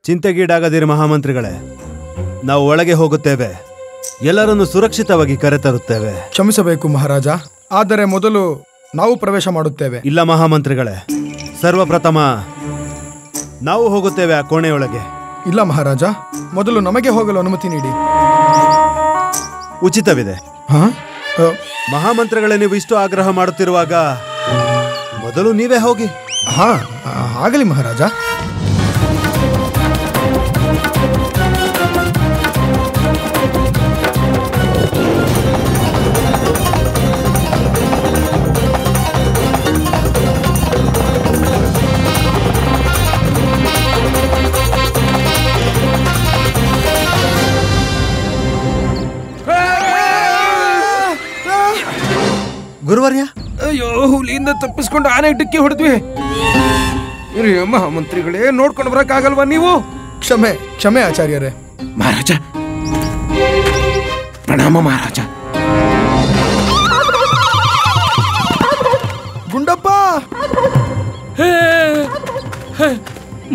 ಚಿಂತೆಗೀಡಾಗದಿರಿ ಮಹಾಮಂತ್ರಿಗಳೇ, ನಾವು ಒಳಗೆ ಹೋಗುತ್ತೇವೆ. ಎಲ್ಲರನ್ನು ಸುರಕ್ಷಿತವಾಗಿ ಕರೆತರುತ್ತೇವೆ. ಕ್ಷಮಿಸಬೇಕು ಮಹಾರಾಜ, ಆದರೆ ಮೊದಲು ನಾವು ಪ್ರವೇಶ ಮಾಡುತ್ತೇವೆ. ಇಲ್ಲ ಮಹಾಮಂತ್ರಿಗಳೇ, ಸರ್ವಪ್ರಥಮ ನಾವು ಹೋಗುತ್ತೇವೆ ಆ ಕೋಣೆಯೊಳಗೆ. ಇಲ್ಲ ಮಹಾರಾಜ, ಮೊದಲು ನಮಗೆ ಹೋಗಲು ಅನುಮತಿ ನೀಡಿ. ಉಚಿತವಿದೆ. ಮಹಾಮಂತ್ರಿಗಳೇ, ನೀವು ಇಷ್ಟು ಆಗ್ರಹ ಮಾಡುತ್ತಿರುವಾಗ ಮೊದಲು ನೀವೇ ಹೋಗಿ. ಆಗಲಿ ಮಹಾರಾಜ. ಗುರುವರ್ಯ, ಅಯ್ಯೋ, ಹುಲಿಯಿಂದ ತಪ್ಪಿಸ್ಕೊಂಡು ಆನೆ ಡಿಕ್ಕಿ ಹೊಡೆದ್ವಿ. ಮಹಾಮಂತ್ರಿಗಳೇ, ನೋಡ್ಕೊಂಡು ಬರಕ್ಕಾಗಲ್ವಾ ನೀವು? ಕ್ಷಮೆ ಕ್ಷಮೆ ಆಚಾರ್ಯರೇ. ಮಹಾರಾಜ, ಪ್ರಣಾಮ ಮಹಾರಾಜ. ಗುಂಡಪ್ಪ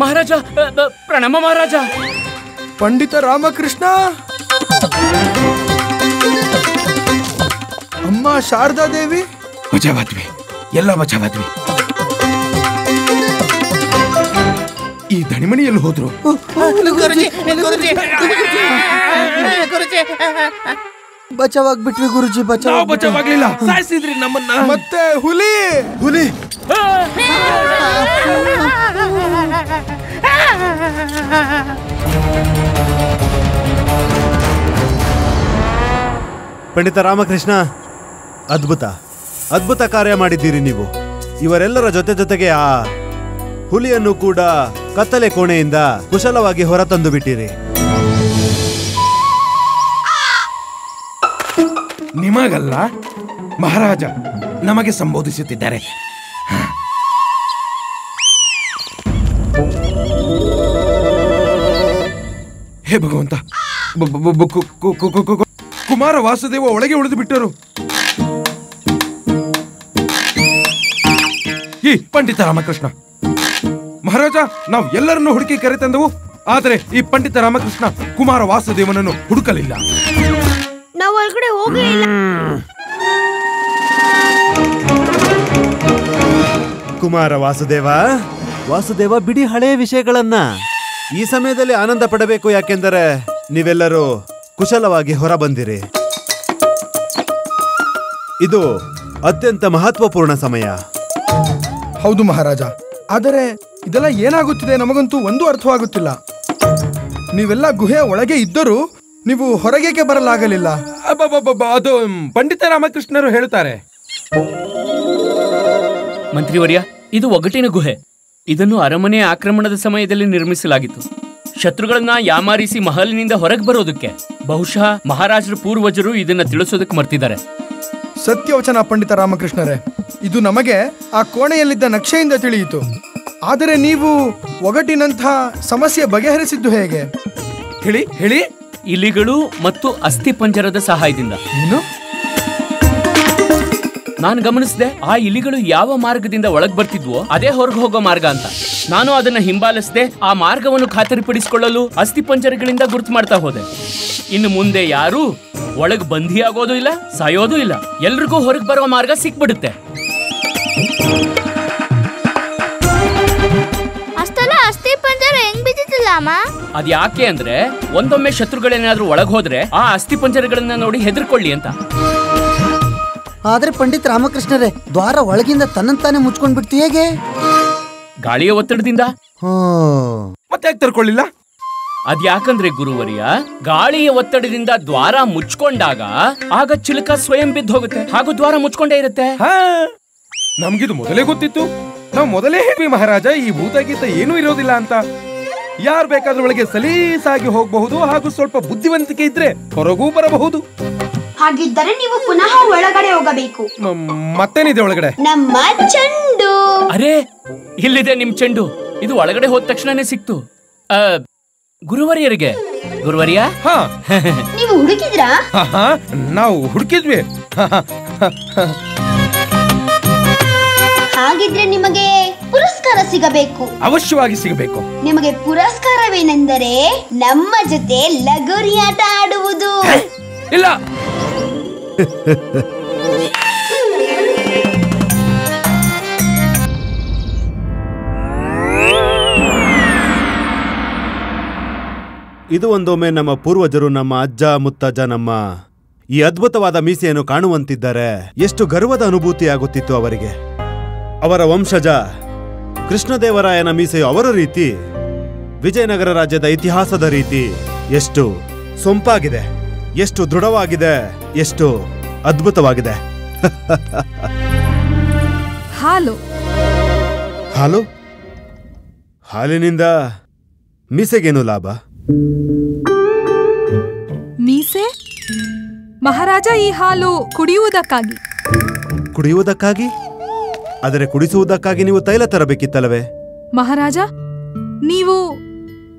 ಮಹಾರಾಜ, ಪ್ರಣಾಮ ಮಹಾರಾಜ. ಪಂಡಿತ ರಾಮಕೃಷ್ಣ, ಅಮ್ಮ ಶಾರದಾ ದೇವಿ, ಬಚಾವಾದ್ವಿ, ಎಲ್ಲ ಬಚಾವಾದ್ವಿ. ಈ ದಣಿಮಣಿ ಎಲ್ಲಿ ಹೋದ್ರು? ಬಚಾವಾಗ್ಬಿಟ್ವಿ ಗುರುಜಿ. ಬಚಾವಾಗ್ಲಿಲ್ಲ, ಸಾಯಿಸಿದ್ರಿ ನಮ್ಮನ್ನ. ಮತ್ತೆ ಹುಲಿ ಹುಲಿ ಪಂಡಿತ ರಾಮಕೃಷ್ಣ, ಅದ್ಭುತ ಅದ್ಭುತ ಕಾರ್ಯ ಮಾಡಿದ್ದೀರಿ ನೀವು. ಇವರೆಲ್ಲರ ಜೊತೆಗೆ ಆ ಹುಲಿಯನ್ನು ಕೂಡ ಕತ್ತಲೆ ಕೋಣೆಯಿಂದ ಕುಶಲವಾಗಿ ಹೊರತಂದು ಬಿಟ್ಟಿರಿ. ನಿಮಗಲ್ಲ ಮಹಾರಾಜ, ನಮಗೆ ಸಂಬೋಧಿಸುತ್ತಿದ್ದಾರೆ. ಹೇ ಭಗವಂತ, ಕುಮಾರ ವಾಸುದೇವ ಒಳಗೆ ಉಳಿದು ಬಿಟ್ಟರು. ಈ ಪಂಡಿತ ರಾಮಕೃಷ್ಣ ಮಹಾರಾಜ, ನಾವು ಎಲ್ಲರನ್ನು ಹುಡುಕಿ ಕರೆತಂದೆವು, ಆದರೆ ಈ ಪಂಡಿತ ರಾಮಕೃಷ್ಣ ಕುಮಾರ ವಾಸುದೇವನನ್ನು ಹುಡುಕಲಿಲ್ಲ. ನಾವು ಒಳಗಡೆ ಹೋಗಲಿಲ್ಲ. ಕುಮಾರ ವಾಸುದೇವ ಬಿಡಿ ಹಳೆಯ ವಿಷಯಗಳನ್ನ. ಈ ಸಮಯದಲ್ಲಿ ಆನಂದ ಪಡಬೇಕು, ಯಾಕೆಂದರೆ ನೀವೆಲ್ಲರೂ ಕುಶಲವಾಗಿ ಹೊರ ಬಂದಿರಿ. ಇದು ಅತ್ಯಂತ ಮಹತ್ವಪೂರ್ಣ ಸಮಯ. ಹೌದು ಮಹಾರಾಜ, ಆದರೆ ಇದೆಲ್ಲ ಏನಾಗುತ್ತಿದೆ ನಮಗಂತೂ ಒಂದು ಅರ್ಥವಾಗುತ್ತಿಲ್ಲ. ನೀವೆಲ್ಲ ಗುಹೆಯ ಒಳಗೆ ಇದ್ದರೂ ನೀವು ಹೊರಗೇಕೆ ಬರಲಾಗಲಿಲ್ಲ? ಅದು ಪಂಡಿತ ರಾಮಕೃಷ್ಣರು ಹೇಳುತ್ತಾರೆ. ಮಂತ್ರಿವರ್ಯ, ಇದು ಒಗಟಿನ ಗುಹೆ. ಇದನ್ನು ಅರಮನೆಯ ಆಕ್ರಮಣದ ಸಮಯದಲ್ಲಿ ನಿರ್ಮಿಸಲಾಗಿತ್ತು, ಶತ್ರುಗಳನ್ನ ಯಾಮಾರಿಸಿ ಮಹಲಿನಿಂದ ಹೊರಗೆ ಬರೋದಕ್ಕೆ. ಬಹುಶಃ ಮಹಾರಾಜರ ಪೂರ್ವಜರು ಇದನ್ನ ತಿಳಿಸೋದಕ್ಕೆ ಮರ್ತಿದ್ದಾರೆ. ಸತ್ಯವಚನ ಪಂಡಿತ ರಾಮಕೃಷ್ಣರೇ, ಇದು ನಮಗೆ ಆ ಕೋಣೆಯಲ್ಲಿದ್ದ ನಕ್ಷೆಯಿಂದ ತಿಳಿಯಿತು. ಆದರೆ ನೀವು ಒಗಟಿನಂಥ ಸಮಸ್ಯೆ ಬಗೆಹರಿಸಿದ್ದು ಹೇಗೆ? ಹೇಳಿ ಹೇಳಿ. ಇಲಿಗಳು ಮತ್ತು ಅಸ್ಥಿಪಂಜರದ ಸಹಾಯದಿಂದ. ಏನು? ನಾನು ಗಮನಿಸಿದೆ, ಆ ಇಲಿಗಳು ಯಾವ ಮಾರ್ಗದಿಂದ ಒಳಗ್ ಬರ್ತಿದ್ವೋ ಅದೇ ಹೊರಗೆ ಹೋಗೋ ಮಾರ್ಗ ಅಂತ. ನಾನು ಅದನ್ನ ಹಿಂಬಾಲಿಸದೆ ಆ ಮಾರ್ಗವನ್ನು ಖಾತರಿಪಡಿಸಿಕೊಳ್ಳಲು ಅಸ್ಥಿಪಂಜರಗಳಿಂದ ಗುರುತು ಮಾಡ್ತಾ ಹೋದೆ. ಇನ್ನು ಮುಂದೆ ಯಾರು ಒಳಗ್ ಬಂಧಿಯಾಗೋದು ಇಲ್ಲ, ಸಾಯೋದು ಇಲ್ಲ. ಎಲ್ರಿಗೂ ಹೊರಗೆ ಬರೋ ಮಾರ್ಗ ಸಿಕ್ಬಿಡುತ್ತೆ. ಅಷ್ಟೆಲ್ಲ ಅಸ್ಥಿಪಂಜರ ಹೆಂಗ್ ಬಿದ್ದಿತ್ತಿಲ್ಲ ಅಮ್ಮ? ಅದ್ ಯಾಕೆ ಅಂದ್ರೆ, ಒಂದೊಮ್ಮೆ ಶತ್ರುಗಳೇನಾದ್ರೂ ಒಳಗ್ ಹೋದ್ರೆ ಆ ಅಸ್ಥಿಪಂಜರಗಳನ್ನ ನೋಡಿ ಹೆದರ್ಕೊಳ್ಳಿ ಅಂತ. ಆದ್ರೆ ಪಂಡಿತ್ ರಾಮಕೃಷ್ಣರೇ, ದ್ವಾರ ಒಳಗಿಂದ ತನ್ನಂತಾನೆ ಮುಚ್ಕೊಂಡ್ ಬಿಡ್ತು. ಹೇಗೆ? ಗಾಳಿಯ ಒತ್ತಡದಿಂದ. ಮತ್ತೆ ಯಾಕೆ ತರ್ಕೊಳ್ಳಿಲ್ಲ? ಅದ್ಯಾಕಂದ್ರೆ ಗುರುವರಿಯ, ಗಾಳಿಯ ಒತ್ತಡದಿಂದ ದ್ವಾರ ಮುಚ್ಕೊಂಡಾಗ ಆಗ ಚಿಲಕ ಸ್ವಯಂ ಬಿದ್ದು ಹೋಗುತ್ತೆ, ಹಾಗೂ ದ್ವಾರ ಮುಚ್ಕೊಂಡೇ ಇರುತ್ತೆ. ನಮ್ಗಿದು ಮೊದಲೇ ಗೊತ್ತಿತ್ತು. ನಾವು ಮೊದಲೇ ಹೇಳಿ ಮಹಾರಾಜ, ಈ ಭೂತಗೀತ ಏನೂ ಇರೋದಿಲ್ಲ ಅಂತ. ಯಾರು ಬೇಕಾದ್ರೂ ಒಳಗೆ ಸಲೀಸಾಗಿ ಹೋಗಬಹುದು, ಹಾಗೂ ಸ್ವಲ್ಪ ಬುದ್ಧಿವಂತಿಕೆ ಇದ್ರೆ ಹೊರಗೂ ಬರಬಹುದು. ಹಾಗಿದ್ದರೆ ನೀವು ಪುನಃ ಒಳಗಡೆ ಹೋಗಬೇಕು. ಮತ್ತೇನಿದೆ ಒಳಗಡೆ? ನಮ್ಮ ಚೆಂಡು. ಅರೆ, ಇಲ್ಲಿದೆ ನಿಮ್ ಚೆಂಡು. ಇದು ಒಳಗಡೆ ಹೋದ ತಕ್ಷಣನೇ ಸಿಕ್ತು ಗುರುವರಿಯರಿಗೆ. ಗುರುವರಿಯ, ನೀವು ಹುಡುಕಿದ್ರಾ? ನಾವು ಹುಡುಕಿದ್ವಿ. ಹಾಗಿದ್ರೆ ನಿಮಗೆ ಪುರಸ್ಕಾರ ಸಿಗಬೇಕು. ಅವಶ್ಯವಾಗಿ ಸಿಗಬೇಕು. ನಿಮಗೆ ಪುರಸ್ಕಾರವೇನೆಂದರೆ ನಮ್ಮ ಜೊತೆ ಲಗೋರಿ ಆಟ ಆಡುವುದು. ಇಲ್ಲ. ಇದು ಒಂದೊಮ್ಮೆ ನಮ್ಮ ಪೂರ್ವಜರು, ನಮ್ಮ ಅಜ್ಜ ಮುತ್ತಜ್ಜ ನಮ್ಮ ಈ ಅದ್ಭುತವಾದ ಮೀಸೆಯನ್ನು ಕಾಣುವಂತಿದ್ದರೆ ಎಷ್ಟು ಗರ್ವದ ಅನುಭೂತಿಯಾಗುತ್ತಿತ್ತು ಅವರಿಗೆ. ಅವರ ವಂಶಜ ಕೃಷ್ಣದೇವರಾಯನ ಮೀಸೆಯು ಅವರ ರೀತಿ, ವಿಜಯನಗರ ರಾಜ್ಯದ ಇತಿಹಾಸದ ರೀತಿ ಎಷ್ಟು ಸೊಂಪಾಗಿದೆ, ಎಷ್ಟು ದೃಢವಾಗಿದೆ, ಎಷ್ಟು ಅದ್ಭುತವಾಗಿದೆ. ಹಾಲು ಹಾಲು ಹಾಲಿನಿಂದ ಮೀಸೆಗೇನು ಲಾಭ? ಮೀಸೆ ಮಹಾರಾಜ, ಈ ಹಾಲು ಕುಡಿಯುವುದಕ್ಕಾಗಿ. ಕುಡಿಯುವುದಕ್ಕಾಗಿ? ಆದರೆ ಕುಡಿಸುವುದಕ್ಕಾಗಿ ನೀವು ತೈಲ ತರಬೇಕಿತ್ತಲ್ಲವೇ? ಮಹಾರಾಜ, ನೀವು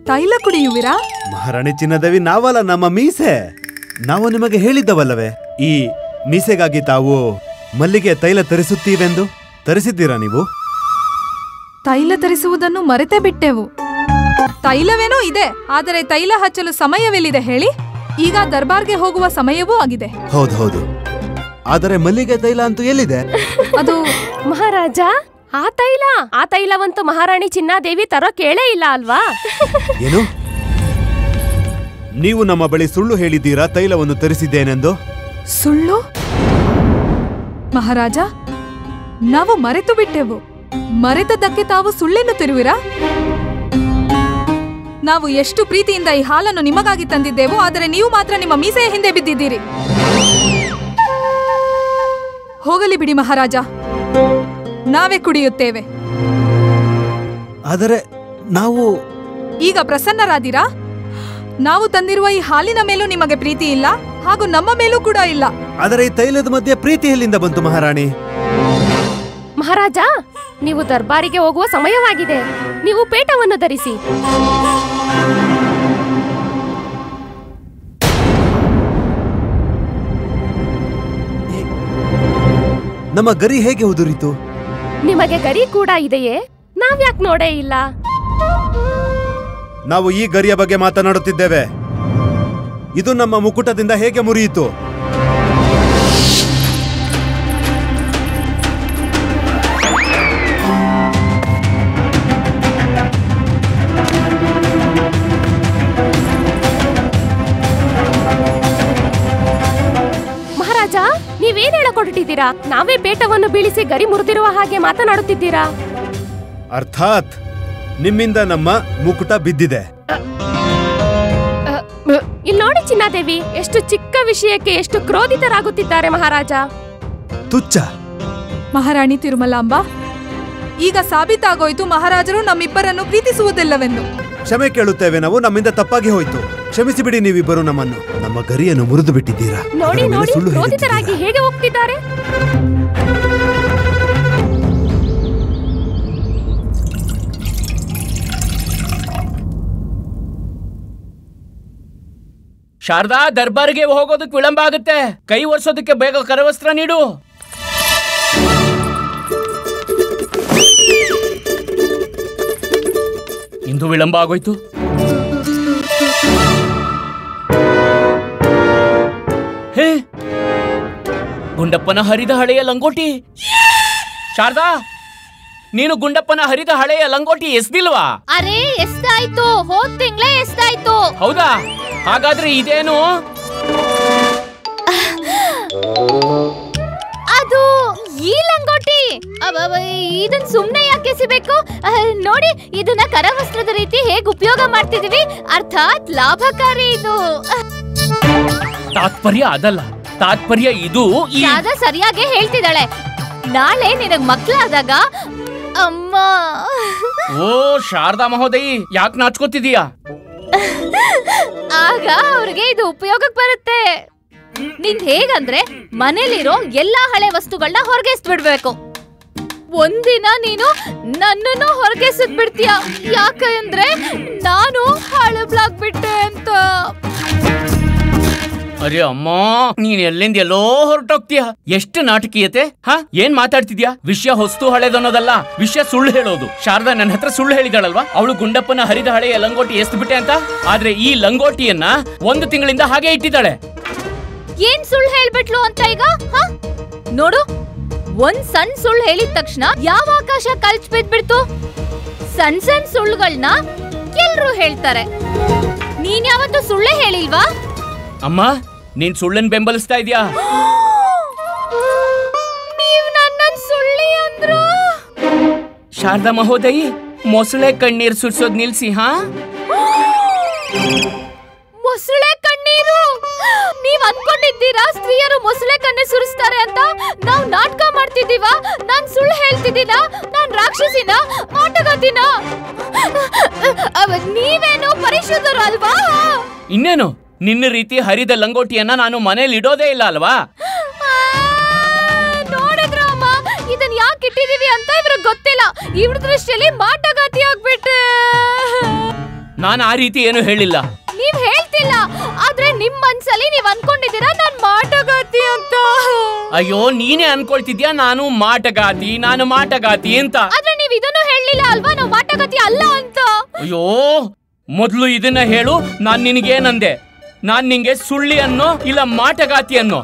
ತೈಲ ಕುಡಿಯುವಿರಾ? ಮಹಾರಾಣಿ ಚಿನ್ನದೇವಿ, ನಾವಲ್ಲ, ನಮ್ಮ ಮೀಸೆ. ನಾವು ನಿಮಗೆ ಹೇಳಿದ್ದವಲ್ಲವೇ ಈ ಮೀಸೆಗಾಗಿ ತಾವು ಮಲ್ಲಿಗೆ ತೈಲ ತರಿಸುತ್ತೀವೆಂದು. ತರಿಸಿದ್ದೀರಾ ನೀವು? ತೈಲ ತರಿಸುವುದನ್ನು ಮರೆತೇ ಬಿಟ್ಟೆವು. ತೈಲವೇನೋ ಇದೆ, ಆದರೆ ತೈಲ ಹಚ್ಚಲು ಸಮಯವೆಲ್ಲಿದೆ ಹೇಳಿ? ಈಗ ದರ್ಬಾರ್ಗೆ ಹೋಗುವ ಸಮಯವೂ ಆಗಿದೆ. ಹೌದು, ಆದರೆ ಮಲ್ಲಿಗೆ ತೈಲ ಅಂತೂ ಎಲ್ಲಿದೆ? ಅದು ಮಹಾರಾಜ, ಆ ತೈಲವಂತೂ ಮಹಾರಾಣಿ ಚಿನ್ನಾದೇವಿ ತರೋ ಕೇಳೇ ಇಲ್ಲ ಅಲ್ವಾ? ಏನು? ನೀವು ನಮ್ಮ ಬಳಿ ಸುಳ್ಳು ಹೇಳಿದ್ದೀರಾ ತೈಲವನ್ನು ತರಿಸಿದ್ದೇನೆಂದು? ಸುಳ್ಳು? ಮಹಾರಾಜ, ನಾವು ಮರೆತು ಬಿಟ್ಟೆವು. ಮರೆತದ್ದಕ್ಕೆ ತಾವು ಸುಳ್ಳೆನ್ನು ತಿರುವಿರಾ? ನಾವು ಎಷ್ಟು ಪ್ರೀತಿಯಿಂದ ಈ ಹಾಲನ್ನು ನಿಮಗಾಗಿ ತಂದಿದ್ದೆವು, ಆದರೆ ನೀವು ಮಾತ್ರ ನಿಮ್ಮ ಮೀಸೆಯ ಹಿಂದೆ ಬಿದ್ದಿದ್ದೀರಿ. ಹೋಗಲಿ ಬಿಡಿ ಮಹಾರಾಜ, ನಾವೇ ಕುಡಿಯುತ್ತೇವೆ. ಆದರೆ ನಾವು ಈಗ ಪ್ರಸನ್ನರಾದಿರಾ? ನಾವು ತಂದಿರುವ ಈ ಹಾಲಿನ ಮೇಲೂ ನಿಮಗೆ ಪ್ರೀತಿ ಇಲ್ಲ, ಹಾಗೂ ನಮ್ಮ ಮೇಲೂ ಕೂಡ ಇಲ್ಲ. ಆದರೆ ಈ ತೈಲದ ಮಧ್ಯೆ ಪ್ರೀತಿ ಎಲ್ಲಿಂದ ಬಂತು ಮಹಾರಾಣಿ? ಮಹಾರಾಜ, ನೀವು ದರ್ಬಾರಿಗೆ ಹೋಗುವ ಸಮಯವಾಗಿದೆ. ನೀವು ಪೇಟವನ್ನು ಧರಿಸಿ. ನಮ್ಮ ಗರಿ ಹೇಗೆ ಉದುರಿತು? ನಿಮಗೆ ಗರಿ ಕೂಡ ಇದೆಯೇ? ನಾವ್ಯಾಕ್ ನೋಡೇ ಇಲ್ಲ? ನಾವು ಈ ಗರಿಯ ಬಗ್ಗೆ ಮಾತನಾಡುತ್ತಿದ್ದೇವೆ. ಇದು ನಮ್ಮ ಮುಕುಟದಿಂದ ಹೇಗೆ ಮುರಿಯಿತು? ಮಹಾರಾಜ, ನೀವೇನ್ ಹೇಳಕೊಟ್ಟಿದ್ದೀರಾ? ನಾವೇ ಪೇಟವನ್ನು ಬೀಳಿಸಿ ಗರಿ ಮುರಿದಿರುವ ಹಾಗೆ ಮಾತನಾಡುತ್ತಿದ್ದೀರಾ? ಅರ್ಥಾತ್ ನಿಮ್ಮಿಂದ ನಮ್ಮ ಮುಕುಟ ಬಿದ್ದಿದೆ. ಇಲ್ಲಿ ನೋಡಿ ಚಿನ್ನಾದೇವಿ, ಎಷ್ಟು ಚಿಕ್ಕ ವಿಷಯಕ್ಕೆ ಎಷ್ಟು ಕ್ರೋಧಿತರಾಗುತ್ತಿದ್ದಾರೆ ಮಹಾರಾಜ. ತುಚ್ಛ. ಮಹಾರಾಣಿ ತಿರುಮಲಾಂಬ, ಈಗ ಸಾಬೀತಾಗೋಯ್ತು ಮಹಾರಾಜರು ನಮ್ಮಿಬ್ಬರನ್ನು ಪ್ರೀತಿಸುವುದಿಲ್ಲವೆಂದು. ಕ್ಷಮೆ ಕೇಳುತ್ತೇವೆ ನಾವು, ನಮ್ಮಿಂದ ತಪ್ಪಾಗಿ ಹೋಯ್ತು. ಕ್ಷಮಿಸಿ ಬಿಡಿ ನೀವಿಬ್ಬರು ನಮ್ಮನ್ನು. ನಮ್ಮ ಗರಿಯನ್ನು ಮುರಿದು ಬಿಟ್ಟಿದ್ದೀರಾ. ನೋಡಿ ನೋಡಿ, ಕ್ರೋಧಿತರಾಗಿ ಹೇಗೆ ಹೋಗ್ತಿದ್ದಾರೆ. ಶಾರದಾ, ದರ್ಬಾರಿಗೆ ಹೋಗೋದಕ್ಕೆ ವಿಳಂಬ ಆಗುತ್ತೆ. ಕೈ ಒರೆಸೋದಕ್ಕೆ ಬೇಗ ಕರವಸ್ತ್ರ ನೀಡು. ಇಂದು ವಿಳಂಬ ಆಗೋಯ್ತು. ಹೇ, ಗುಂಡಪ್ಪನ ಹರಿದ ಹಳೆಯ ಲಂಗೋಟಿ. ಶಾರದಾ, ನೀನು ಗುಂಡಪ್ಪನ ಹರಿದ ಹಳೆಯ ಲಂಗೋಟಿ ಎಸ್ದಿಲ್ವಾ? ಅರೆ, ಎಷ್ಟಾಯ್ತು? ಹೋದ್ ತಿಂಗಳೇ ಎಷ್ಟಾಯ್ತು. ಹೌದಾ? ಹಾಗಾದ್ರೆ ಇದೇನು? ಅದು ಈ ಲಂಗೋಟಿ. ಇದನ್ ಸುಮ್ನೆ ಯಾಕೆ ಎಸಿಬೇಕು? ನೋಡಿ, ಇದನ್ನ ಕರವಸ್ತ್ರದ ರೀತಿ ಹೇಗೆ ಉಪಯೋಗ ಮಾಡ್ತಿದೀವಿ. ಅರ್ಥಾತ್ ಲಾಭಕಾರಿ ಇದು. ತಾತ್ಪರ್ಯ ಅದಲ್ಲ, ತಾತ್ಪರ್ಯ ಇದು. ಸರಿಯಾಗಿ ಹೇಳ್ತಿದ್ದಾಳೆ. ನಾಳೆ ನಿನಗ್ ಮಕ್ಳಾದಾಗ ಅಮ್ಮ. ಓ ಶಾರದಾ ಮಹೋದಯಿ, ಯಾಕೆ ನಾಚ್ಕೋತಿದೀಯಾ? ಆಗ ಅವ್ರಿಗೆ ಇದು ಉಪಯೋಗಕ್ಕೆ ಬರುತ್ತೆ. ನಿನ್ ಹೇಗಂದ್ರೆ ಮನೇಲಿರೋ ಎಲ್ಲಾ ಹಳೆ ವಸ್ತುಗಳನ್ನ ಹೊರಗೆಸ್ಬಿಡ್ಬೇಕು. ಒಂದಿನ ನೀನು ನನ್ನನ್ನು ಹೊರಗೆಸದ್ ಬಿಡ್ತೀಯ. ಯಾಕಂದ್ರೆ ನಾನು ಹಳಬ್ಲಾಗ್ಬಿಟ್ಟೆ ಅಂತ. ಅರೆ ಅಮ್ಮ, ನೀನ್ ಎಲ್ಲಿಂದ ಎಲ್ಲೋ ಹೊರಟೋಗ್ತೀಯ. ಎಷ್ಟು ನಾಟಕೀಯತೆ. ಏನ್ ಮಾತಾಡ್ತಿದ್ಯಾ? ವಿಷಯ ಹೊಸ್ತು ಹಳೇದನ್ನೋದಲ್ಲ, ವಿಷಯ ಸುಳ್ಳು ಹೇಳೋದು. ಶಾರದಾ ನನ್ನ ಹತ್ರ ಸುಳ್ಳು ಹೇಳಿದಾಳಲ್ವಾ, ಅವಳು ಗುಂಡಪ್ಪನ ಹರಿದ ಹಳೆಯ ಲಂಗೋಟಿ ಎಸ್ದು ಬಿಟ್ಟೆ ಅಂತ. ಆದ್ರೆ ಈ ಲಂಗೋಟಿಯನ್ನ 1 ತಿಂಗಳಿಂದ ಹಾಗೆ ಇಟ್ಟಿದ್ದಾಳೆ. ಏನ್ ಸುಳ್ಳು ಹೇಳ್ಬಿಟ್ಲು ಅಂತ ಈಗ? ನೋಡು, ಒಂದ್ ಸಣ್ಣ ಸುಳ್ಳು ಹೇಳಿದ ತಕ್ಷಣ ಯಾವ ಆಕಾಶ ಕಲ್ಚ್ ಬಿದ್ಬಿಡ್ತು. ಸಣ್ಣ ಸಣ್ಣ ಸುಳ್ಳುಗಳನ್ನ ಎಲ್ರು ಹೇಳ್ತಾರೆ. ನೀನ್ ಯಾವತ್ತೂ ಸುಳ್ಳೇ ಹೇಳಿಲ್ವಾ? ಅಮ್ಮ, ನೀನ್ ಸುಳ್ಳನ್ ಬೆಂಬಲಿಸ್ತಾ ಇದ್ಯಾ? ನೀವ್ ನನ್ನನ್ ಸುಳ್ಳಿ ಅಂದ್ರು. ಶಾರದಾ ಮಹೋದಯಿ, ಮೊಸಳೆ ಕಣ್ಣೀರ್ ಸುರ್ಸೋದ್ ನಿಲ್ಸಿ. ಮೊಸಳೆ ಕಣ್ಣೀರು? ನೀವ್ ಅನ್ಕೊಂಡಿದ್ದೀರಾ ಸ್ತ್ರೀಯರು ಮೊಸಳೆ ಕಣ್ಣೀರ್ ಸುರಿಸ್ತಾರೆ ಅಂತ? ನಾವ್ ನಾಟಕ ಮಾಡ್ತಿದ್ದೀವ? ನಾನ್ ಸುಳ್ಳು ಹೇಳ್ತಿದ್ದೀನ? ನಾನ್ ರಾಕ್ಷಸಿನ? ಆಟಗಾತಿನ? ನೀವೇನು ಪರಿಶುದ್ಧರು ಅಲ್ವಾ? ಇನ್ನೇನು, ನಿನ್ನ ರೀತಿ ಹರಿದ ಲಂಗೋಟಿಯನ್ನ ನಾನು ಮನೇಲಿ ಇಡೋದೇ ಇಲ್ಲ ಅಲ್ವಾ? ನೋಡಿದ್ರ ಅಮ್ಮ, ಇದನ್ ಯಾಕೆ ಇಟ್ಟಿದೀವಿ ಅಂತ ಇವ್ರಿಗೆ ಗೊತ್ತಿಲ್ಲ. ಇವ್ರ ದೃಷ್ಟಿಯಲ್ಲಿ ಮಾಟಗಾತಿ ಆಗ್ಬಿಟ್ಟೆ. ನಾನು ಆ ರೀತಿ ಏನು ಹೇಳಿಲ್ಲ. ನೀವ್ ಹೇಳ್ತಿಲ್ಲ, ಆದ್ರೆ ನಿಮ್ ಮನ್ಸಲ್ಲಿ ನೀವ್ ಅನ್ಕೊಂಡಿದ್ದೀರಾ ನಾನ್ ಮಾಟಗಾತಿ ಅಂತ. ಅಯ್ಯೋ, ನೀನೇ ಅನ್ಕೊಳ್ತಿದ್ಯಾ ನಾನು ಮಾಟಗಾತಿ ಅಂತ. ಆದ್ರೆ ನೀವ್ ಇದನ್ನು ಹೇಳಿಲ್ಲ ಅಲ್ವಾ, ನಾವು ಮಾಟಗಾತಿ ಅಲ್ಲ ಅಂತ. ಅಯ್ಯೋ, ಮೊದ್ಲು ಇದನ್ನ ಹೇಳು. ನಾನ್ ನಿನಗೇನಂದೆ? ನಾನ್ ನಿಂಗೆ ಸುಳ್ಳಿ ಅನ್ನೋ ಇಲ್ಲ ಮಾಟಗಾತಿ ಅನ್ನೋ?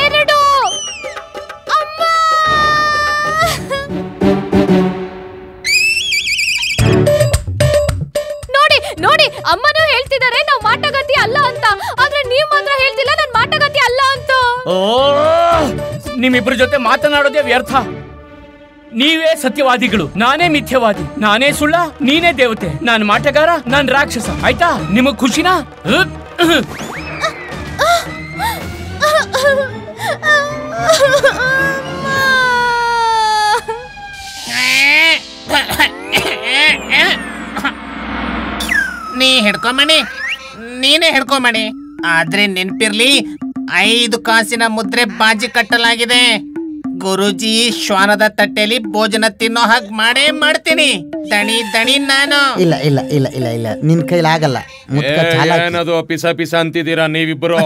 ಎರಡು. ನೋಡಿ, ಅಮ್ಮನೂ ಹೇಳ್ತಿದ್ದಾರೆ ನಾವು ಮಾಟಗಾತಿ ಅಲ್ಲ ಅಂತ. ಆದ್ರೆ ನೀವ್ ಮಾತ್ರ ಹೇಳ್ತಿಲ್ಲ ನಾನ್ ಮಾಟಗಾತಿ ಅಲ್ಲ ಅಂತ. ಓ, ನಿಮ್ಮಿಬ್ರ ಜೊತೆ ಮಾತನಾಡೋದೇ ವ್ಯರ್ಥ. ನೀವೇ ಸತ್ಯವಾದಿಗಳು, ನಾನೇ ಮಿಥ್ಯವಾದಿ. ನಾನೇ ಸುಳ್ಳ, ನೀನೇ ದೇವತೆ. ನಾನ್ ಮಾಟಗಾರ, ನಾನ್ ರಾಕ್ಷಸ. ಆಯ್ತಾ? ನಿಮಗ್ ಖುಷಿನಾ? ನೀನೇ ಹಿಡ್ಕೊಂಬಣಿ. ಆದ್ರೆ ನೆನ್ಪಿರ್ಲಿ, 5 ಕಾಸಿನ ಮುದ್ರೆ ಬಾಜಿ ಕಟ್ಟಲಾಗಿದೆ. ಗುರುಜಿ ಶ್ವಾನದ ತಟ್ಟೆಲಿ ಭೋಜನ ತಿನ್ನೋ ಹಾಗೆ ಮಾಡೇ ಮಾಡ್ತೀನಿ. ದಣಿ ನಾನು. ಇಲ್ಲ ಇಲ್ಲ ಇಲ್ಲ ಇಲ್ಲ ಇಲ್ಲ, ನಿನ್ ಕೈಲಾಗಲ್ಲ. ಏನದು ಪಿಸ ಪಿಸ ಅಂತಿದ್ದೀರಾ ನೀವಿಬ್ಬರು?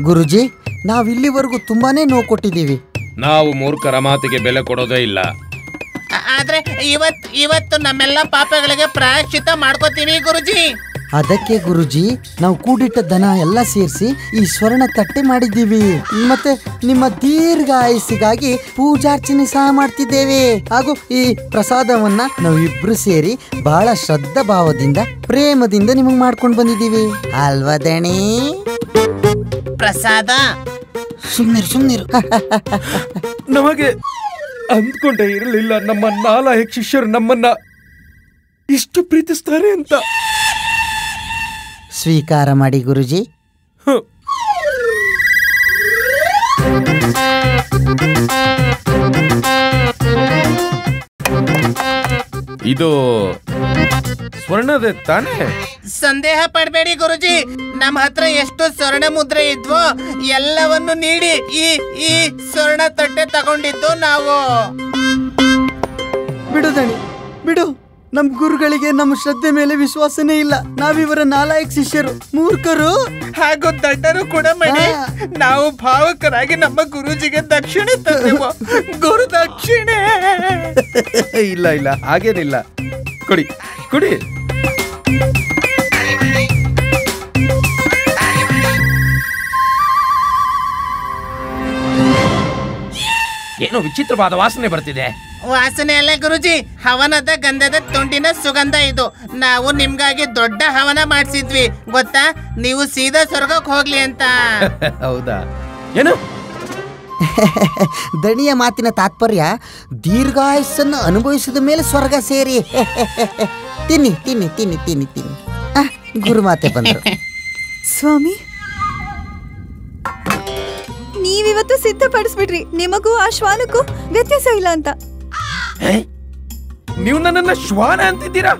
ಗುರುಜಿ, ನಾವ್ ಇಲ್ಲಿವರೆಗೂ ತುಂಬಾನೇ ನೋವು ಕೊಟ್ಟಿದ್ದೀವಿ. ನಾವು ಮೂರ್ಖರ ಮಾತಿಗೆ ಬೆಲೆ ಕೊಡೋದೇ ಇಲ್ಲ. ಆದ್ರೆ ಇವತ್ತು ನಮ್ಮೆಲ್ಲ ಪಾಪಗಳಿಗೆ ಪ್ರಾಯಶ್ಚಿತ್ತ ಮಾಡ್ಕೋತೀವಿ ಗುರುಜಿ. ಅದಕ್ಕೆ ಗುರುಜಿ, ನಾವು ಕೂಡಿಟ್ಟ ದನ ಎಲ್ಲ ಸೇರಿಸಿ ಈ ಸ್ವರ್ಣ ತಟ್ಟೆ ಮಾಡಿದ್ದೀವಿ. ಮತ್ತೆ ನಿಮ್ಮ ದೀರ್ಘ ಆಯಸ್ಸಿಗಾಗಿ ಪೂಜಾರ್ಚನೆ ಸಹ ಮಾಡ್ತಿದ್ದೇವೆ. ಹಾಗೂ ಈ ಪ್ರಸಾದವನ್ನ ನಾವಿಬ್ರು ಸೇರಿ ಬಹಳ ಶ್ರದ್ಧಾ ಭಾವದಿಂದ ಪ್ರೇಮದಿಂದ ನಿಮಗ್ ಮಾಡ್ಕೊಂಡು ಬಂದಿದ್ದೀವಿ ಅಲ್ವಾ ದಣಿ? ಪ್ರಸಾದ? ಸುಮ್ನಿರು. ನಮಗೆ ಅಂದ್ಕೊಂಡೇ ಇರಲಿಲ್ಲ ನಮ್ಮ 4 ಶಿಷ್ಯರು ನಮ್ಮನ್ನ ಇಷ್ಟು ಪ್ರೀತಿಸ್ತಾರೆ ಅಂತ. ಸ್ವೀಕಾರ ಮಾಡಿ ಗುರುಜಿ. ಇದು ಸ್ವರ್ಣದ ತಾನೇ? ಸಂದೇಹ ಪಡಬೇಡಿ ಗುರುಜಿ, ನಮ್ಮ ಹತ್ರ ಎಷ್ಟು ಸ್ವರ್ಣ ಮುದ್ರೆ ಇದ್ವೋ ಎಲ್ಲವನ್ನು ನೀಡಿ ಈ ಸ್ವರ್ಣ ತಟ್ಟೆ ತಗೊಂಡಿದ್ದು ನಾವು. ಬಿಡು ದಣಿ, ಬಿಡು. ನಮ್ ಗುರುಗಳಿಗೆ ನಮ್ಮ ಶ್ರದ್ಧೆ ಮೇಲೆ ವಿಶ್ವಾಸನೇ ಇಲ್ಲ. ನಾವಿವರ 4 ಶಿಷ್ಯರು, ಮೂರ್ಖರು ಹಾಗೂ ದಡ್ಡರು ಕೂಡ ಮಾಡಿ. ನಾವು ಭಾವಕರಾಗಿ ನಮ್ಮ ಗುರುಜಿಗೆ ದಕ್ಷಿಣೆ ತಂದೆವು. ಗುರು ದಕ್ಷಿಣೆ. ಇಲ್ಲ ಹಾಗೇನಿಲ್ಲ. ಕೊಡಿ. ಏನೋ ವಿಚಿತ್ರವಾದ ವಾಸನೆ ಬರ್ತಿದೆ. ವಾಸನೆ ಅಲ್ಲ ಗುರುಜಿ, ಹವನದ ಗಂಧದ ತುಂಡಿನ ಸುಗಂಧ ಇದು. ನಾವು ನಿಮ್ಗಾಗಿ ದೊಡ್ಡ ಹವನ ಮಾಡಿಸಿದ್ವಿ ಗೊತ್ತಾ, ನೀವು ಸೀದಾ ಸ್ವರ್ಗಕ್ಕೆ ಹೋಗ್ಲಿ ಅಂತ. ಹೌದಾ? ಏನು? ದಣಿಯ ಮಾತಿನ ತಾತ್ಪರ್ಯ ದೀರ್ಘಾಯಸ್ಸನ್ನು ಅನುಭವಿಸಿದ ಮೇಲೆ ಸ್ವರ್ಗ ಸೇರಿ. ತಿನ್ನಿ ತಿನ್ನಿ ತಿನ್ನಿ ತಿನ್ನಿ ತಿನ್ನಿ. ಗುರುಮಾತೆ ಬಂದರು. ಸ್ವಾಮಿ, ನೀವಿವತ್ತು ಸಿದ್ಧಪಡಿಸ್ಬಿಡ್ರಿ, ನಿಮಗೂ ಆ ಶ್ವಾನಕ್ಕೂ ವ್ಯತ್ಯಾಸ ಇಲ್ಲ ಅಂತ. ನೀವು ನನ್ನನ್ನ ಶ್ವಾನ ಅಂತಿದ್ದೀರಾ?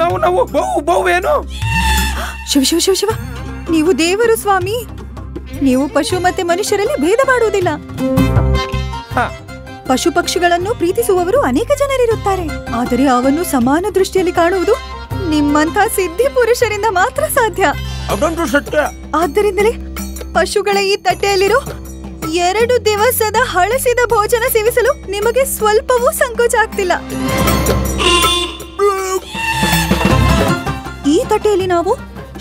ನಾವು ಬಹು ಏನು? ಶಿವ, ನೀವು ದೇವರು ಸ್ವಾಮಿ. ನೀವು ಪಶು ಮತ್ತೆ ಮನುಷ್ಯರಲ್ಲಿ ಭೇದ ಮಾಡುವುದಿಲ್ಲ. ಪಶು ಪಕ್ಷಿಗಳನ್ನು ಪ್ರೀತಿಸುವವರು ಅನೇಕ ಜನರಿರುತ್ತಾರೆ, ಆದರೆ ಅವನ್ನು ಸಮಾನ ದೃಷ್ಟಿಯಲ್ಲಿ ಕಾಣುವುದು ನಿಮ್ಮಂಥ ಸಿದ್ಧಿ ಪುರುಷರಿಂದ ಮಾತ್ರ ಸಾಧ್ಯ. ಅದಂತೂ ಸತ್ಯ. ಆದ್ದರಿಂದಲೇ ಪಶುಗಳ ಈ ತಟ್ಟೆಯಲ್ಲಿರೋ 2 ದಿವಸದ ಹಳಸಿದ ಭೋಜನ ಸೇವಿಸಲು ನಿಮಗೆ ಸ್ವಲ್ಪವೂ ಸಂಕೋಚ ಆಗ್ತಿಲ್ಲ. ಈ ತಟ್ಟೆಯಲ್ಲಿ ನಾವು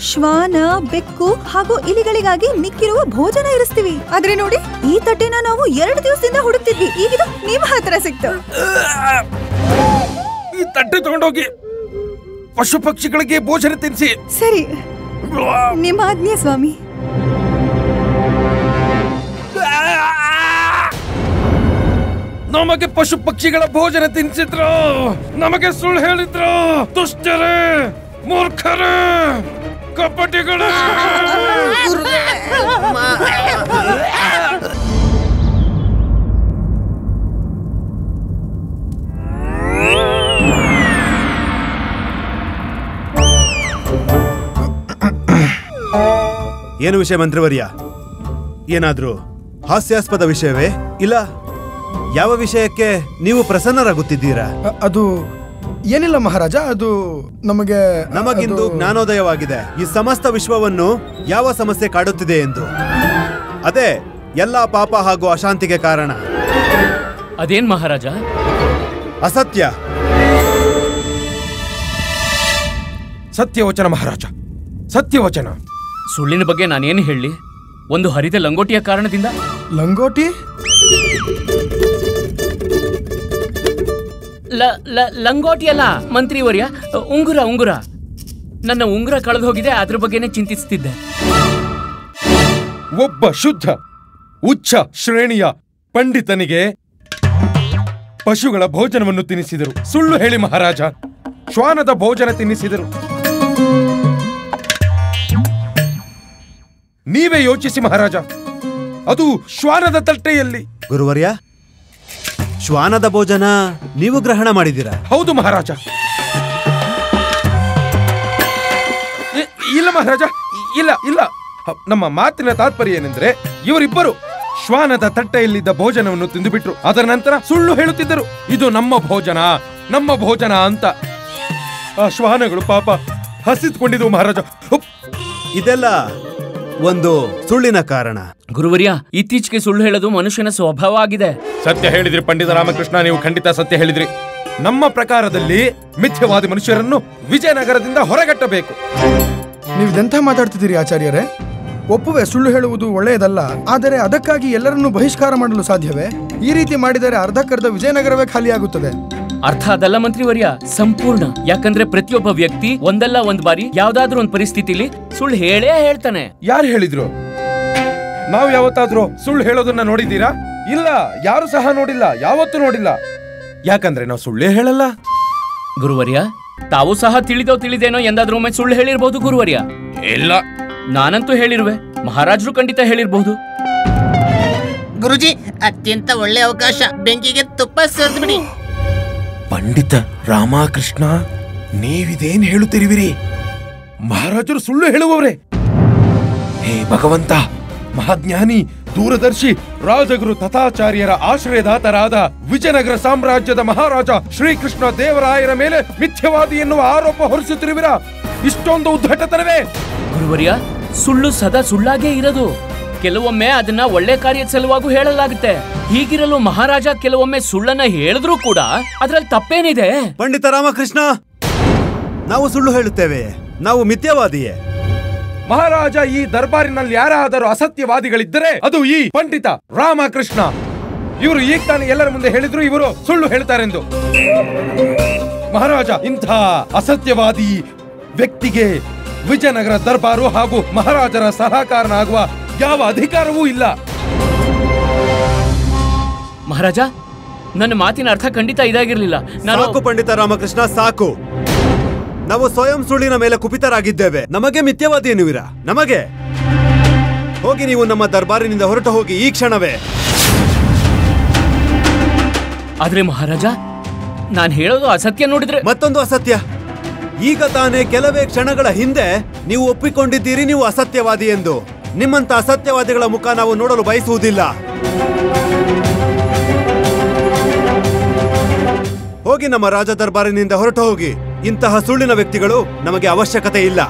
ಶ್ವಾನ, ಬೆಕ್ಕು ಹಾಗೂ ಇಲಿಗಳಿಗಾಗಿ ಮಿಕ್ಕಿರುವ ಭೋಜನ ಇರಿಸ್ತೀವಿ. ಆದ್ರೆ ನೋಡಿ, ಈ ತಟ್ಟೆನ ನಾವು 2 ದಿವಸದಿಂದ ಹುಡುಕ್ತಿದ್ವಿ. ಈಗಿದು ನಿಮ್ಮ ಹತ್ರ ಸಿಕ್ತು. ಈ ತಟ್ಟೆ ತಗೊಂಡೋಗಿ ಪಶು ಪಕ್ಷಿಗಳಿಗೆ ಭೋಜನ ತಿನ್ನಿಸಿ. ಸರಿ, ನಿಮ್ಮ ಆಜ್ಞೆ ಸ್ವಾಮಿ. ನಮಗೆ ಪಶು ಪಕ್ಷಿಗಳ ಭೋಜನ ತಿನ್ನಿಸಿದ್ರು, ನಮಗೆ ಸುಳ್ಳು ಹೇಳಿದ್ರು. ದುಷ್ಟರೇ, ಮೂರ್ಖರೇ, ಕಪಟಿಗಳೇ. ಏನು ವಿಷಯ ಮಂತ್ರಿವರ್ಯ? ಏನಾದ್ರೂ ಹಾಸ್ಯಾಸ್ಪದ ವಿಷಯವೇ? ಇಲ್ಲ ಯಾವ ವಿಷಯಕ್ಕೆ ನೀವು ಪ್ರಸನ್ನರಾಗುತ್ತಿದ್ದೀರಾ? ಅದು ಏನಿಲ್ಲ ಮಹಾರಾಜ, ಅದು ನಮಗಿಂದು ಜ್ಞಾನೋದಯವಾಗಿದೆ. ಈ ಸಮಸ್ತ ವಿಶ್ವವನ್ನು ಯಾವ ಸಮಸ್ಯೆ ಕಾಡುತ್ತಿದೆ ಎಂದು. ಅದೇ ಎಲ್ಲಾ ಪಾಪ ಹಾಗೂ ಅಶಾಂತಿಗೆ ಕಾರಣ. ಅದೇನ್ ಮಹಾರಾಜ? ಅಸತ್ಯ. ಸತ್ಯವಚನ ಮಹಾರಾಜ, ಸತ್ಯವಚನ. ಸುಳ್ಳಿನ ಬಗ್ಗೆ ನಾನೇನು ಹೇಳಿ? ಒಂದು ಹರಿದ ಲಂಗೋಟಿಯ ಕಾರಣದಿಂದ. ಲಂಗೋಟಿ? ಲಂಗೋಟಿ ಅಲ್ಲ ಮಂತ್ರಿವರ್ಯ, ಉಂಗುರ. ನನ್ನ ಉಂಗುರ ಕಳೆದು ಹೋಗಿದೆ, ಅದ್ರ ಬಗ್ಗೆನೇ ಚಿಂತಿಸ್ತಿದ್ದೆ. ಒಬ್ಬ ಶುದ್ಧ ಉಚ್ಚ ಶ್ರೇಣಿಯ ಪಂಡಿತನಿಗೆ ಪಶುಗಳ ಭೋಜನವನ್ನು ತಿನ್ನಿಸಿದರು. ಸುಳ್ಳು ಹೇಳಿ ಮಹಾರಾಜ, ಶ್ವಾನದ ಭೋಜನ ತಿನ್ನಿಸಿದರು. ನೀವೇ ಯೋಚಿಸಿ ಮಹಾರಾಜ, ಅದು ಶ್ವಾನದ ತಟ್ಟೆಯಲ್ಲಿ. ಗುರುವರ್ಯ, ಶ್ವಾನದ ಭೋಜನ ನೀವು ಗ್ರಹಣ ಮಾಡಿದ್ದೀರಾ? ಹೌದು ಮಹಾರಾಜ. ಇಲ್ಲ ಮಹಾರಾಜ, ಇಲ್ಲ. ನಮ್ಮ ಮಾತಿನ ತಾತ್ಪರ್ಯ ಏನೆಂದ್ರೆ, ಇವರಿಬ್ಬರು ಶ್ವಾನದ ತಟ್ಟೆಯಲ್ಲಿದ್ದ ಭೋಜನವನ್ನು ತಿಂದುಬಿಟ್ರು. ಅದರ ನಂತರ ಸುಳ್ಳು ಹೇಳುತ್ತಿದ್ದರು, ಇದು ನಮ್ಮ ಭೋಜನ ಅಂತ. ಆ ಶ್ವಾನಗಳು ಪಾಪ ಹಸಿದ್ಕೊಂಡಿದ್ವು ಮಹಾರಾಜ. ಇದೆಲ್ಲ ಒಂದು ಸುಳ್ಳಿನ ಕಾರಣ. ಗುರುವರ್ಯ, ಇತ್ತೀಚೆಗೆ ಸುಳ್ಳು ಹೇಳೋದು ಮನುಷ್ಯನ ಸ್ವಭಾವ ಆಗಿದೆ. ಸತ್ಯ ಹೇಳಿದ್ರಿ ಪಂಡಿತ ರಾಮಕೃಷ್ಣ, ನೀವು ಖಂಡಿತ ಸತ್ಯ ಹೇಳಿದ್ರಿ. ನಮ್ಮ ಪ್ರಕಾರದಲ್ಲಿ ಮಿಥ್ಯವಾದಿ ಮನುಷ್ಯರನ್ನು ವಿಜಯನಗರದಿಂದ ಹೊರಗಟ್ಟಬೇಕು. ನೀವಿದೆಂಥ ಮಾತಾಡ್ತಿದ್ದೀರಿ ಆಚಾರ್ಯರೇ? ಒಪ್ಪುವೆ, ಸುಳ್ಳು ಹೇಳುವುದು ಒಳ್ಳೆಯದಲ್ಲ. ಆದರೆ ಅದಕ್ಕಾಗಿ ಎಲ್ಲರನ್ನೂ ಬಹಿಷ್ಕಾರ ಮಾಡಲು ಸಾಧ್ಯವೇ? ಈ ರೀತಿ ಮಾಡಿದರೆ ಅರ್ಧಕ್ಕರ್ಧ ವಿಜಯನಗರವೇ ಖಾಲಿಯಾಗುತ್ತದೆ. ಅರ್ಥ ಅದಲ್ಲ ಮಂತ್ರಿವರ್ಯ, ಸಂಪೂರ್ಣ. ಯಾಕಂದ್ರೆ ಪ್ರತಿಯೊಬ್ಬ ವ್ಯಕ್ತಿ ಒಂದಲ್ಲ ಒಂದ್ ಬಾರಿ ಯಾವ್ದಾದ್ರೂ ಒಂದು ಪರಿಸ್ಥಿತಿಲಿ ಸುಳ್ಳು ಹೇಳೇ ಹೇಳ್ತಾನೆ. ಯಾರು ಹೇಳಿದ್ರು? ನಾವು ಯಾವತ್ತಾದ್ರೂ ಸುಳ್ಳು ಹೇಳೋದನ್ನ ನೋಡಿದ್ದೀರಾ? ಇಲ್ಲ, ಯಾರು ಸಹ ನೋಡಿಲ್ಲ, ಯಾವತ್ತೂ ನೋಡಿಲ್ಲ. ಯಾಕಂದ್ರೆ ನಾವು ಸುಳ್ಳೇ ಹೇಳಲ್ಲ. ಗುರುವರ್ಯ, ತಾವು ಸಹ ತಿಳಿದೇನೋ ಎಂದಾದ್ರೂ ಒಮ್ಮೆ ಸುಳ್ಳು ಹೇಳಿರ್ಬಹುದು ಗುರುವರ್ಯ. ಇಲ್ಲ, ನಾನಂತೂ ಹೇಳಿರುವೆ, ಮಹಾರಾಜರು ಖಂಡಿತ ಹೇಳಿರ್ಬಹುದು. ಗುರುಜಿ, ಅತ್ಯಂತ ಒಳ್ಳೆ ಅವಕಾಶ, ಬೆಂಕಿಗೆ ತುಪ್ಪ ಸುರಿದ್ಬಿಡಿ. ಪಂಡಿತ ರಾಮಕೃಷ್ಣ, ನೀವಿದೇನ್ ಹೇಳುತ್ತಿರುವಿರಿ? ಮಹಾರಾಜರು ಸುಳ್ಳು ಹೇಳುವವರೇ? ಹೇ ಭಗವಂತ, ಮಹಾಜ್ಞಾನಿ, ದೂರದರ್ಶಿ, ರಾಜಗುರು ತಥಾಚಾರ್ಯರ ಆಶ್ರಯದಾತರಾದ ವಿಜಯನಗರ ಸಾಮ್ರಾಜ್ಯದ ಮಹಾರಾಜ ಶ್ರೀಕೃಷ್ಣ ದೇವರಾಯರ ಮೇಲೆ ಮಿಥ್ಯವಾದಿ ಎನ್ನುವ ಆರೋಪ ಹೊರಿಸುತ್ತಿರುವಿರಾ? ಇಷ್ಟೊಂದು ಉದ್ಧಟತನವೇ? ಗುರುವರ್ಯ, ಸುಳ್ಳು ಸದಾ ಸುಳ್ಳಾಗೇ ಇರೋದು. ಕೆಲವೊಮ್ಮೆ ಅದನ್ನ ಒಳ್ಳೆ ಕಾರ್ಯದ ಸಲುವಾಗೂ ಹೇಳಲಾಗುತ್ತೆ. ಹೀಗಿರಲು ಮಹಾರಾಜ ಕೆಲವೊಮ್ಮೆ ಸುಳ್ಳನ್ನ ಹೇಳಿದ್ರೂ ಕೂಡ ಅದ್ರಲ್ಲಿ ತಪ್ಪೇನಿದೆ? ಪಂಡಿತ ರಾಮಕೃಷ್ಣ, ನಾವು ಸುಳ್ಳು ಹೇಳುತ್ತೇವೆ, ನಾವು ಮಿಥ್ಯವಾದಿಯೇ. ಮಹಾರಾಜ, ಈ ದರ್ಬಾರಿನಲ್ಲಿ ಯಾರಾದರೂ ಅಸತ್ಯವಾದಿಗಳಿದ್ದರೆ ಅದು ಈ ಪಂಡಿತ ರಾಮಕೃಷ್ಣ. ಇವರು ಈಗ ತಾನೇ ಎಲ್ಲರ ಮುಂದೆ ಹೇಳಿದ್ರು ಇವರು ಸುಳ್ಳು ಹೇಳ್ತಾರೆಂದು. ಮಹಾರಾಜ, ಇಂಥ ಅಸತ್ಯವಾದಿ ವ್ಯಕ್ತಿಗೆ ವಿಜಯನಗರ ದರ್ಬಾರು ಹಾಗೂ ಮಹಾರಾಜರ ಸಲಹಾಕಾರನಾಗುವ ಯಾವ ಅಧಿಕಾರವೂ ಇಲ್ಲ. ಮಹಾರಾಜ, ನನ್ನ ಮಾತಿನ ಅರ್ಥ ಖಂಡಿತ ಇದಾಗಿರ್ಲಿಲ್ಲ. ಸಾಕು ಪಂಡಿತ ರಾಮಕೃಷ್ಣ, ಸಾಕು. ನಾವು ಸ್ವಯಂ ಸುಳ್ಳಿನ ಮೇಲೆ ಕುಪಿತರಾಗಿದ್ದೇವೆ. ನಮಗೆ ಮಿಥ್ಯವಾದಿ ಎನ್ನುವಿರಾ? ನಮಗೆ ಹೋಗಿ, ನೀವು ನಮ್ಮ ದರ್ಬಾರಿನಿಂದ ಹೊರಟು ಹೋಗಿ ಈ ಕ್ಷಣವೇ. ಆದ್ರೆ ಮಹಾರಾಜ, ನಾನು ಹೇಳೋದು ಅಸತ್ಯ ನೋಡಿದ್ರೆ. ಮತ್ತೊಂದು ಅಸತ್ಯ. ಈಗ ತಾನೇ ಕೆಲವೇ ಕ್ಷಣಗಳ ಹಿಂದೆ ನೀವು ಒಪ್ಪಿಕೊಂಡಿದ್ದೀರಿ ನೀವು ಅಸತ್ಯವಾದಿ ಎಂದು. ನಿಮ್ಮಂತ ಅಸತ್ಯವಾದಿಗಳ ಮುಖ ನಾವು ನೋಡಲು ಬಯಸುವುದಿಲ್ಲ. ಹೋಗಿ, ನಮ್ಮ ರಾಜ ದರ್ಬಾರಿನಿಂದ ಹೊರಟು ಹೋಗಿ. ಇಂತಹ ಸುಳ್ಳಿನ ವ್ಯಕ್ತಿಗಳು ನಮಗೆ ಅವಶ್ಯಕತೆ ಇಲ್ಲ.